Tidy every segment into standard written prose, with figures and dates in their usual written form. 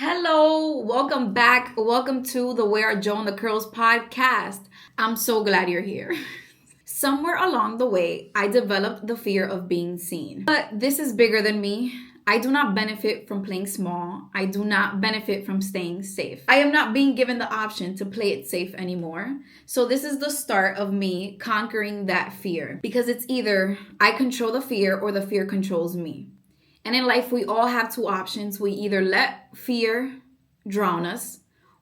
Hello, welcome back. Welcome to the Wherearejoandthecurls podcast. I'm so glad you're here. Somewhere along the way, I developed the fear of being seen. But this is bigger than me. I do not benefit from playing small. I do not benefit from staying safe. I am not being given the option to play it safe anymore. So this is the start of me conquering that fear. Because it's either I control the fear or the fear controls me. And in life, we all have two options. We either let fear drown us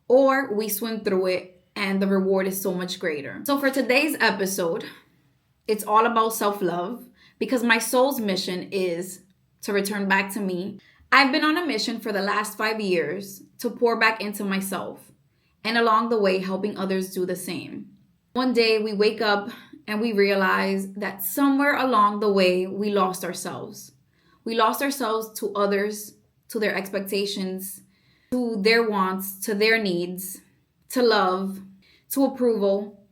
or we swim through it and the reward is so much greater. So for today's episode, it's all about self-love because my soul's mission is to return back to me. I've been on a mission for the last 5 years to pour back into myself and along the way helping others do the same. One day we wake up and we realize that somewhere along the way we lost ourselves. We lost ourselves to others, to their expectations, to their wants, to their needs, to love, to approval,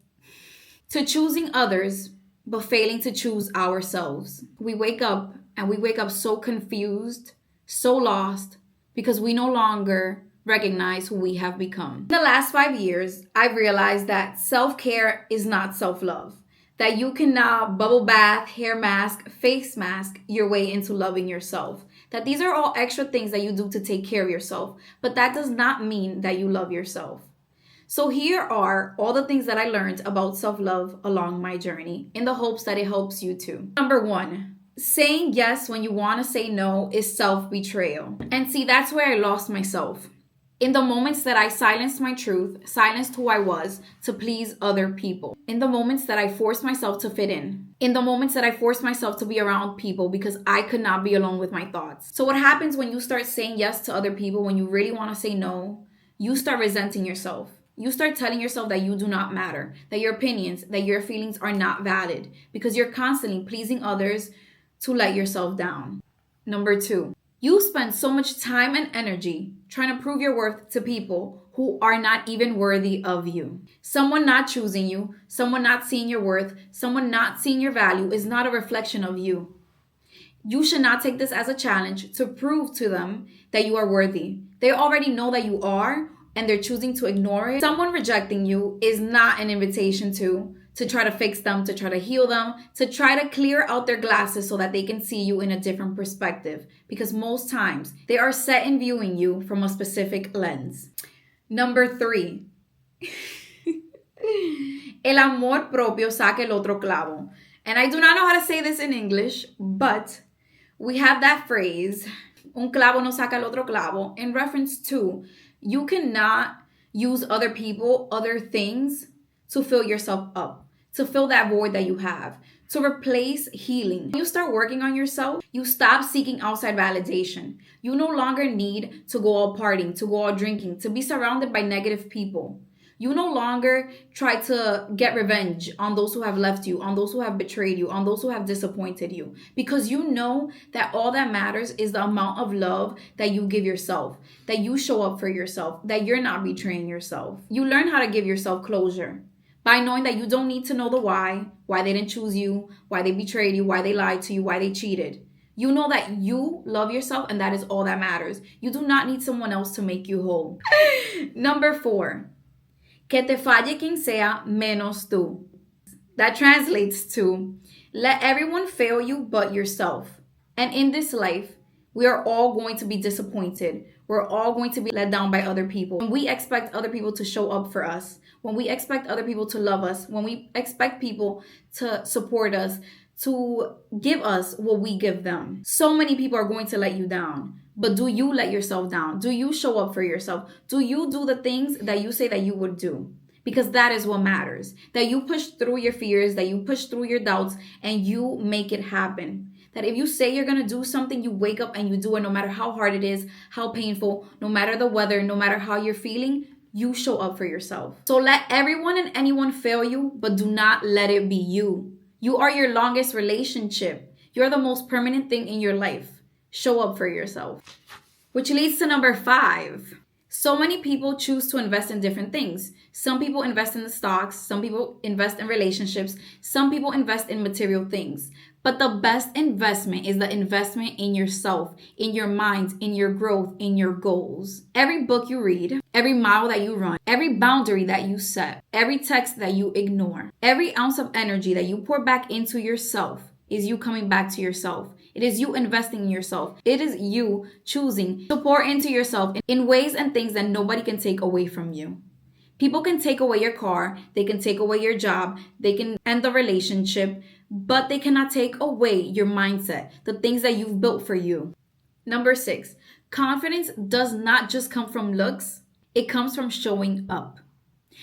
to choosing others, but failing to choose ourselves. We wake up and we wake up so confused, so lost, because we no longer recognize who we have become. In the last 5 years, I've realized that self-care is not self-love. That you can now bubble bath, hair mask, face mask your way into loving yourself. That these are all extra things that you do to take care of yourself. But that does not mean that you love yourself. So here are all the things that I learned about self-love along my journey in the hopes that it helps you too. Number 1, saying yes when you want to say no is self-betrayal. And see, that's where I lost myself. In the moments that I silenced my truth, silenced who I was to please other people. In the moments that I forced myself to fit in. In the moments that I forced myself to be around people because I could not be alone with my thoughts. So what happens when you start saying yes to other people when you really want to say no? You start resenting yourself. You start telling yourself that you do not matter, that your opinions, that your feelings are not valid because you're constantly pleasing others to let yourself down. Number 2. You spend so much time and energy trying to prove your worth to people who are not even worthy of you. Someone not choosing you, someone not seeing your worth, someone not seeing your value is not a reflection of you. You should not take this as a challenge to prove to them that you are worthy. They already know that you are and they're choosing to ignore it. Someone rejecting you is not an invitation to try to fix them, to try to heal them, to try to clear out their glasses so that they can see you in a different perspective. Because most times they are set in viewing you from a specific lens. Number 3. El amor propio saca el otro clavo. And I do not know how to say this in English, but we have that phrase, un clavo no saca el otro clavo, in reference to you cannot use other people, other things to fill yourself up. To fill that void that you have, to replace healing. When you start working on yourself, you stop seeking outside validation. You no longer need to go out partying, to go out drinking, to be surrounded by negative people. You no longer try to get revenge on those who have left you, on those who have betrayed you, on those who have disappointed you. Because you know that all that matters is the amount of love that you give yourself, that you show up for yourself, that you're not betraying yourself. You learn how to give yourself closure. By knowing that you don't need to know the why they didn't choose you, why they betrayed you, why they lied to you, why they cheated. You know that you love yourself and that is all that matters. You do not need someone else to make you whole. Number 4, que te falle quien sea menos tú. That translates to let everyone fail you but yourself. And in this life, we are all going to be disappointed. We're all going to be let down by other people. When we expect other people to show up for us, when we expect other people to love us, when we expect people to support us, to give us what we give them. So many people are going to let you down. But do you let yourself down? Do you show up for yourself? Do you do the things that you say that you would do? Because that is what matters. That you push through your fears, that you push through your doubts, and you make it happen. That if you say you're going to do something, you wake up and you do it no matter how hard it is, how painful, no matter the weather, no matter how you're feeling, you show up for yourself. So let everyone and anyone fail you, but do not let it be you. You are your longest relationship. You're the most permanent thing in your life. Show up for yourself. Which leads to number 5. So many people choose to invest in different things. Some people invest in the stocks. Some people invest in relationships. Some people invest in material things. But the best investment is the investment in yourself, in your mind, in your growth, in your goals. Every book you read, every mile that you run, every boundary that you set, every text that you ignore, every ounce of energy that you pour back into yourself is you coming back to yourself. It is you investing in yourself. It is you choosing to pour into yourself in ways and things that nobody can take away from you. People can take away your car, they can take away your job, they can end the relationship, but they cannot take away your mindset, the things that you've built for you. Number 6, confidence does not just come from looks, it comes from showing up.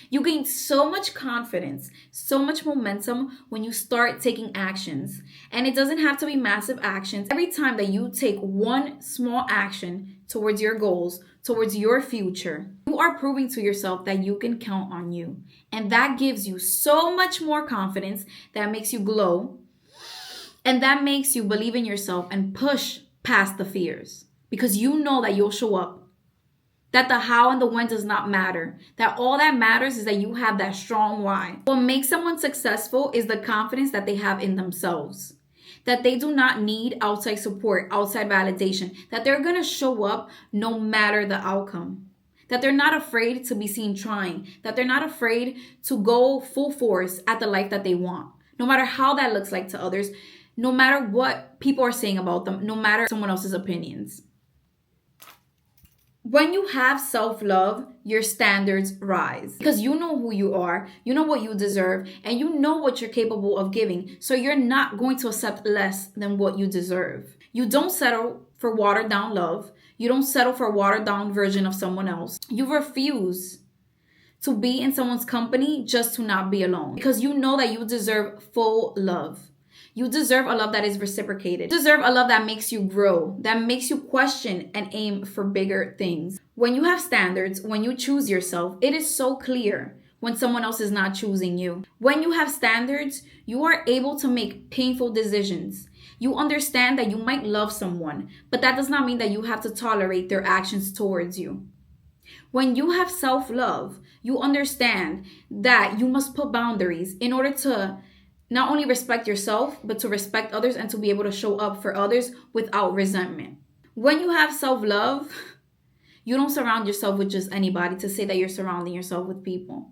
You gain so much confidence, so much momentum when you start taking actions. And it doesn't have to be massive actions. Every time that you take one small action towards your goals, towards your future, you are proving to yourself that you can count on you. And that gives you so much more confidence, that makes you glow. And that makes you believe in yourself and push past the fears. Because you know that you'll show up. That the how and the when does not matter. That all that matters is that you have that strong why. What makes someone successful is the confidence that they have in themselves. That they do not need outside support, outside validation. That they're going to show up no matter the outcome. That they're not afraid to be seen trying. That they're not afraid to go full force at the life that they want. No matter how that looks like to others. No matter what people are saying about them. No matter someone else's opinions. When you have self-love, your standards rise. Because you know who you are, you know what you deserve, and you know what you're capable of giving. So you're not going to accept less than what you deserve. You don't settle for watered down love. You don't settle for a watered down version of someone else. You refuse to be in someone's company just to not be alone. Because you know that you deserve full love. You deserve a love that is reciprocated. You deserve a love that makes you grow, that makes you question and aim for bigger things. When you have standards, when you choose yourself, it is so clear when someone else is not choosing you. When you have standards, you are able to make painful decisions. You understand that you might love someone, but that does not mean that you have to tolerate their actions towards you. When you have self-love, you understand that you must put boundaries in order to not only respect yourself, but to respect others and to be able to show up for others without resentment. When you have self-love, you don't surround yourself with just anybody to say that you're surrounding yourself with people.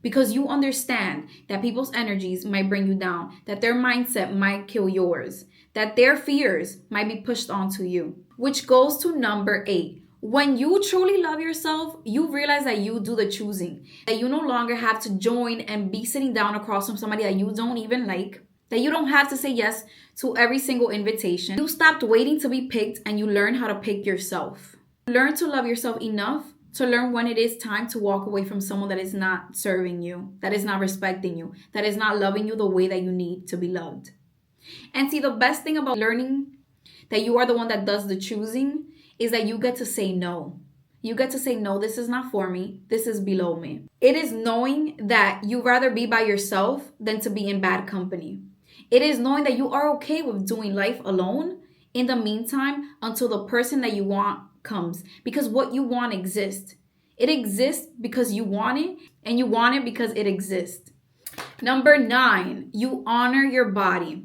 Because you understand that people's energies might bring you down, that their mindset might kill yours, that their fears might be pushed onto you. Which goes to number 8. When you truly love yourself, you realize that you do the choosing. That you no longer have to join and be sitting down across from somebody that you don't even like. That you don't have to say yes to every single invitation. You stopped waiting to be picked and you learn how to pick yourself. Learn to love yourself enough to learn when it is time to walk away from someone that is not serving you, that is not respecting you, that is not loving you the way that you need to be loved. And see, the best thing about learning that you are the one that does the choosing is that you get to say no. You get to say, no, this is not for me. This is below me. It is knowing that you'd rather be by yourself than to be in bad company. It is knowing that you are okay with doing life alone in the meantime until the person that you want comes. Because what you want exists. It exists because you want it, and you want it because it exists. Number 9, you honor your body.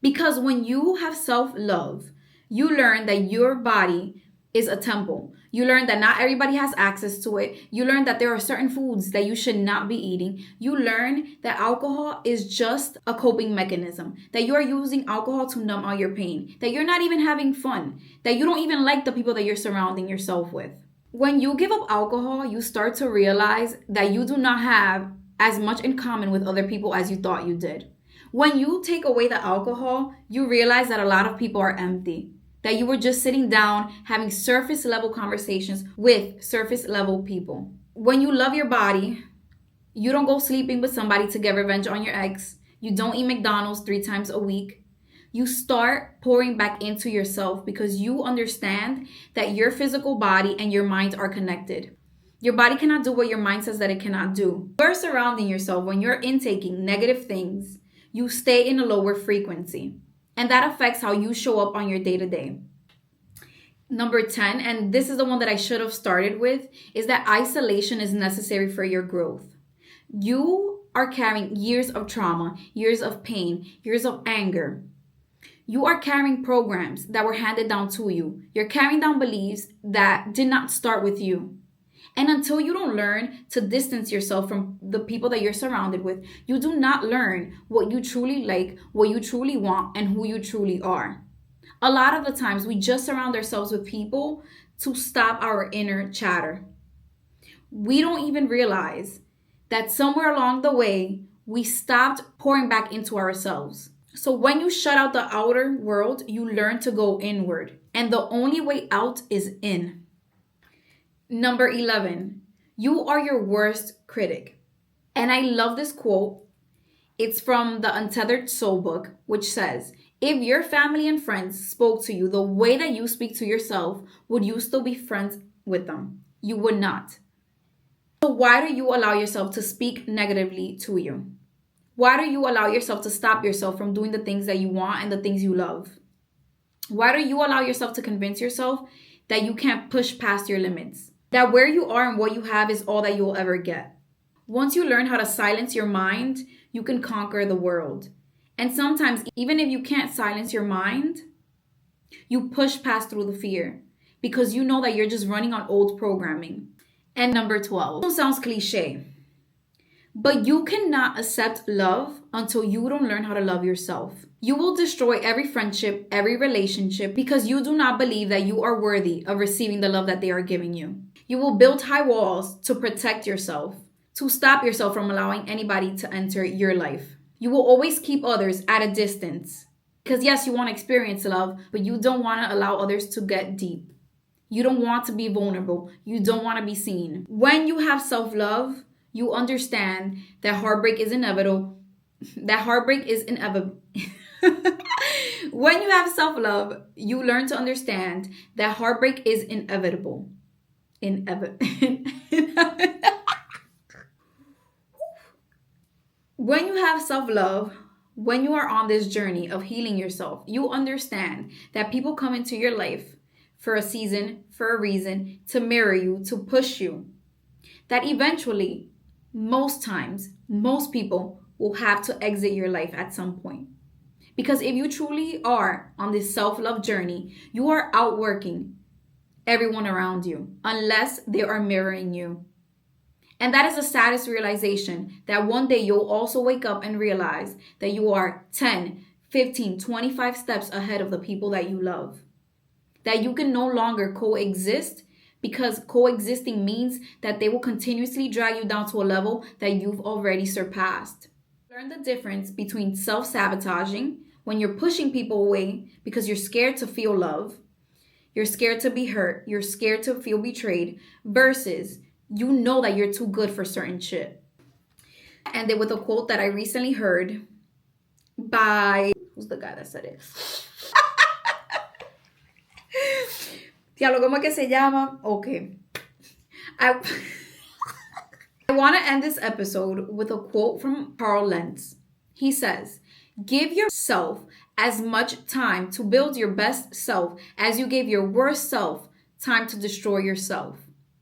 Because when you have self-love, you learn that your body is a temple. You learn that not everybody has access to it. You learn that there are certain foods that you should not be eating. You learn that alcohol is just a coping mechanism. That you are using alcohol to numb out your pain. That you're not even having fun. That you don't even like the people that you're surrounding yourself with. When you give up alcohol, you start to realize that you do not have as much in common with other people as you thought you did. When you take away the alcohol, you realize that a lot of people are empty. That you were just sitting down having surface level conversations with surface level people. When you love your body, you don't go sleeping with somebody to get revenge on your ex. You don't eat McDonald's 3 times a week. You start pouring back into yourself because you understand that your physical body and your mind are connected. Your body cannot do what your mind says that it cannot do. You're surrounding yourself, when you're intaking negative things, you stay in a lower frequency. And that affects how you show up on your day-to-day. Number 10, and this is the one that I should have started with, is that isolation is necessary for your growth. You are carrying years of trauma, years of pain, years of anger. You are carrying programs that were handed down to you. You're carrying down beliefs that did not start with you. And until you don't learn to distance yourself from the people that you're surrounded with, you do not learn what you truly like, what you truly want, and who you truly are. A lot of the times we just surround ourselves with people to stop our inner chatter. We don't even realize that somewhere along the way, we stopped pouring back into ourselves. So when you shut out the outer world, you learn to go inward. And the only way out is in. Number 11, you are your worst critic. And I love this quote. It's from the Untethered Soul book, which says, if your family and friends spoke to you the way that you speak to yourself, would you still be friends with them? You would not. So why do you allow yourself to speak negatively to you? Why do you allow yourself to stop yourself from doing the things that you want and the things you love? Why do you allow yourself to convince yourself that you can't push past your limits? That where you are and what you have is all that you will ever get. Once you learn how to silence your mind, you can conquer the world. And sometimes, even if you can't silence your mind, you push past through the fear because you know that you're just running on old programming. And number 12, it sounds cliche, but you cannot accept love until you don't learn how to love yourself. You will destroy every friendship, every relationship, because you do not believe that you are worthy of receiving the love that they are giving you. You will build high walls to protect yourself, to stop yourself from allowing anybody to enter your life. You will always keep others at a distance. Because yes, you want to experience love, but you don't want to allow others to get deep. You don't want to be vulnerable. You don't want to be seen. When you have self-love, you understand that heartbreak is inevitable. That heartbreak is inevitable. When you have self-love, you learn to understand that heartbreak is inevitable. When you have self-love, when you are on this journey of healing yourself, you understand that people come into your life for a season, for a reason, to mirror you, to push you. That eventually, most times, most people will have to exit your life at some point. Because if you truly are on this self-love journey, you are outworking everyone around you, unless they are mirroring you. And that is the saddest realization, that one day you'll also wake up and realize that you are 10, 15, 25 steps ahead of the people that you love. That you can no longer coexist, because coexisting means that they will continuously drag you down to a level that you've already surpassed. Learn the difference between self-sabotaging, when you're pushing people away because you're scared to feel love, you're scared to be hurt, you're scared to feel betrayed, versus you know that you're too good for certain shit. And then with a quote that I recently heard by, who's the guy that said it? Diablo, ¿cómo que se llama? Okay. I want to end this episode with a quote from Carl Lentz. He says, give yourself as much time to build your best self as you gave your worst self time to destroy yourself.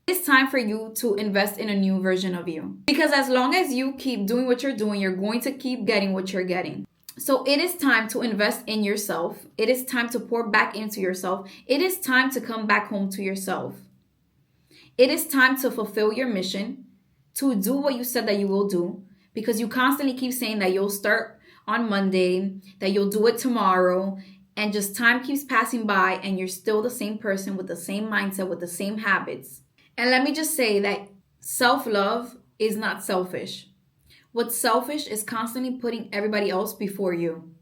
It's time for you to invest in a new version of you. Because as long as you keep doing what you're doing, you're going to keep getting what you're getting. So it is time to invest in yourself. It is time to pour back into yourself. It is time to come back home to yourself. It is time to fulfill your mission, to do what you said that you will do, because you constantly keep saying that you'll start on Monday, that you'll do it tomorrow, and just time keeps passing by and you're still the same person with the same mindset, with the same habits. And let me just say that self-love is not selfish. What's selfish is constantly putting everybody else before you.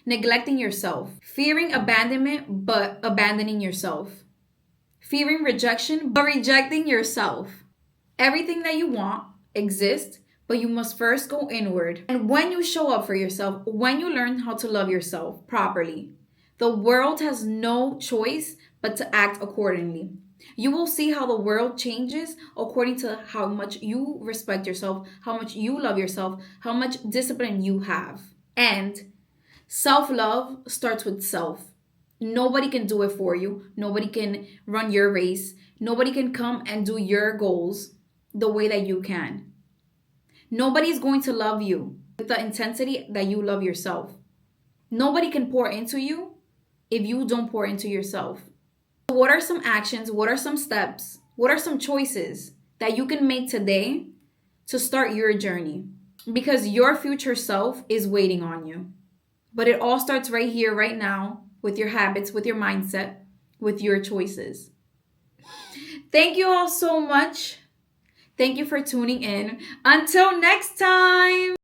Neglecting yourself. Fearing abandonment, but abandoning yourself. Fearing rejection, but rejecting yourself. Everything that you want exists, but you must first go inward. And when you show up for yourself, when you learn how to love yourself properly, the world has no choice but to act accordingly. You will see how the world changes according to how much you respect yourself, how much you love yourself, how much discipline you have. And self-love starts with self. Nobody can do it for you. Nobody can run your race. Nobody can come and do your goals the way that you can. Nobody's going to love you with the intensity that you love yourself. Nobody can pour into you if you don't pour into yourself. What are some actions? What are some steps? What are some choices that you can make today to start your journey? Because your future self is waiting on you. But it all starts right here, right now, with your habits, with your mindset, with your choices. Thank you all so much. Thank you for tuning in. Until next time.